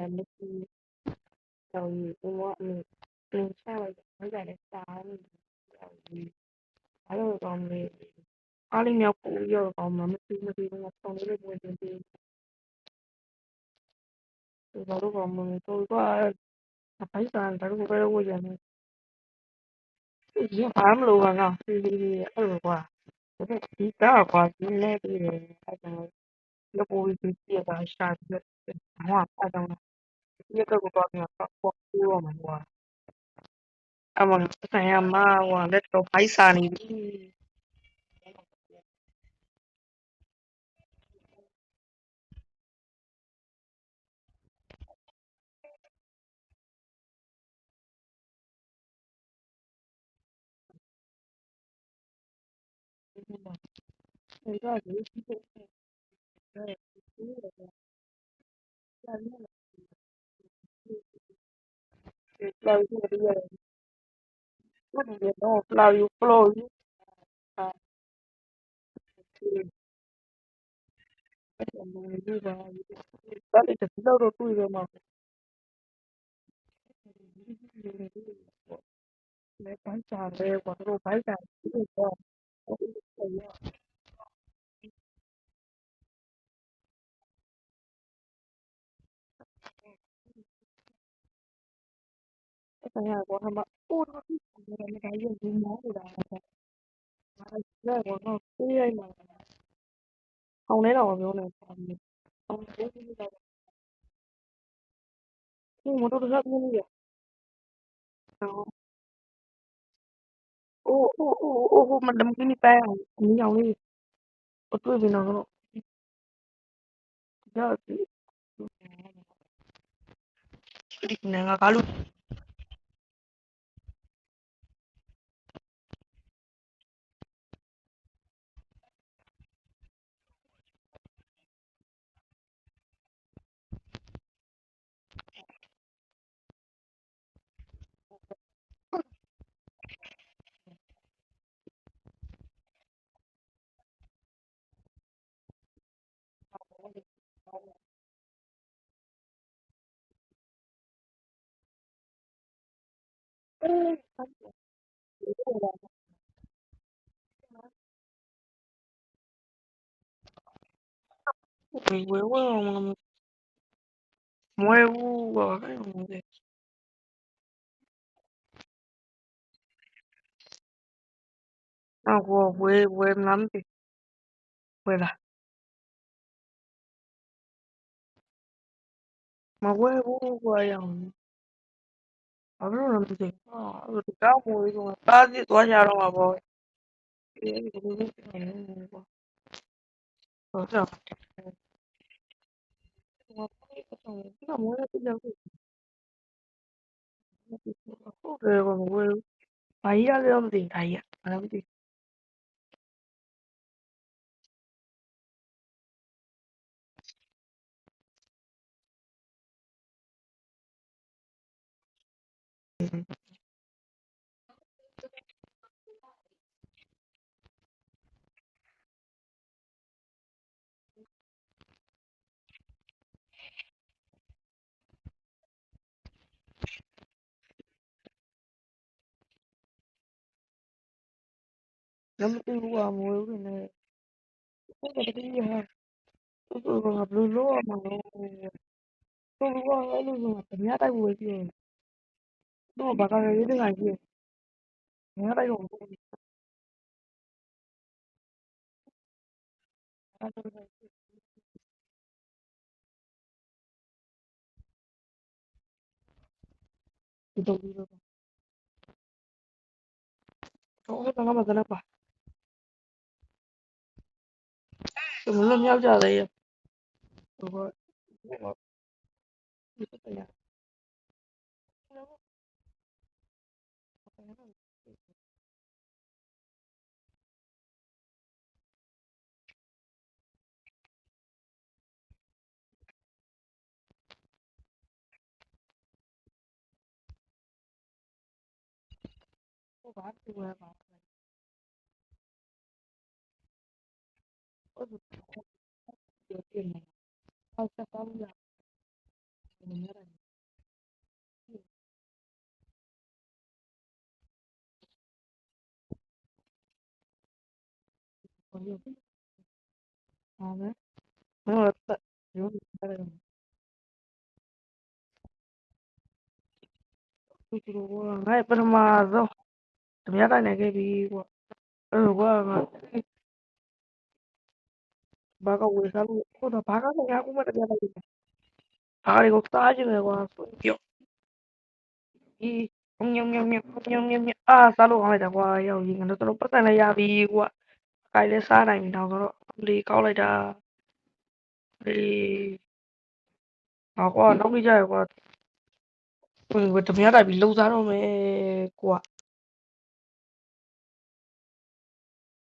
လည်းမရှိတော့ဘူးဟိုကအင်းချလိုက်တော့ကြတယ်စားနေတယ်အဲ့လိုကောင်းလေအားလေးမြောက်ကိုရောကောင်းမှမသိဘူးဆောင်းလေးဝင်တင်ပြီးဘာလို့ကောင်းမလဲတော့ကအဖိုက်စားတယ်ဘယ်လိုဝရနေဒီဘာမလို့ကဒီအဲ့လိုကွာဒီကွာဒီနေပြီးတယ်အဲ့ဒါလောကိုကြီးပြတာရှာတယ်ဟောအဲ့ဒါဒီကတော့တော့ပေါ့ပြောမှာကွာအမဆိုင်ရမှာဟိုလက်တော့ဖိုက်စားနေပြီအဲ့ဒါကြီးလာယူရတယ်ဘယ်တော့လာယူဖလိုယူအဲ့ဒါမျိုးယူပါဒါလည်းတစ်တော့တွေ့ရမှာလည်းဖိုက်စားတယ်ကွာတို့ဖိုက်စားပြီးတော့ဆိုင်ရကွာမှာအိုးတော့ဒီမတိုင်းရုံဒီမောတာအဲ့ဒါကတော့ပြေးရမှာအောင်နေတော့ပြောနေအောင်ပြေးပြီးတော့ဒီမတော်တော့ပြင်းနေရအိုးမဒမ်ကင်းတိုင်အောင်အင်းအောင်လေးအတွေ့ပြီးတော့ကြောက်ဒီနေငါကလူဝေမွေးဘူးကွာအဲ့လိုနော်ကိုဝေငမ်းပြီဝေလာမဝေဘူးကွာရောင်ဘာလို့လဲမသိအဲ့ဒီကောက်မွေးဆိုတားကြည့်သွားကြတော့မှာပေါ့ဒီဟုတ်တော့ဒီကမွေးတဲ့ကြောက်ဟုတ်တယ်ကွာမဝေဘူးဘာကြီးရလဲမသိဒါကြီးဘာမှမသိလည်းမသိဘူးကွာမဝေဘူးနဲ့အဲ့ဒါတည်းရသူကဘယ်လိုလုပ်ရမှာလဲသူကအဲ့လိုဆိုညတိုက်ဝေးပြင်းတော့ဘာကလေးတွေကကြီးညတိုက်တော့ဒီတော့ငါမကလည်းပါသူလည်းမြောက်ကြတယ်ရသူကဒီတရားဟိုဘာသူလဲပါဟိုဒီပြင်းနေဟောဆက်ပါလို့ ငါ့ပထမဆုံးဓမြတိုက်နိုင်ခဲ့ပြီကွာအဲ့လိုကွာငါဘာကဝယ်စားလို့ဟုတ်တော့ဘာကလည်းငါကူမဓမြတိုက်တယ်ဘာတွေကိုစားခြင်းလဲကွာပြောဒီညံအာစားလို့ကောင်းလိုက်တာကွာရောက်ရင်ငါတို့ပတ်စံလည်းရပြီကွာကိုင်လည်းစားနိုင်ပြီတော့ဆိုတော့လေကောက်လိုက်တာလေကွာနောက်ပြီးကြရကွာဓမြတိုက်ပြီးလှုပ်စားတော့မယ်ကွာ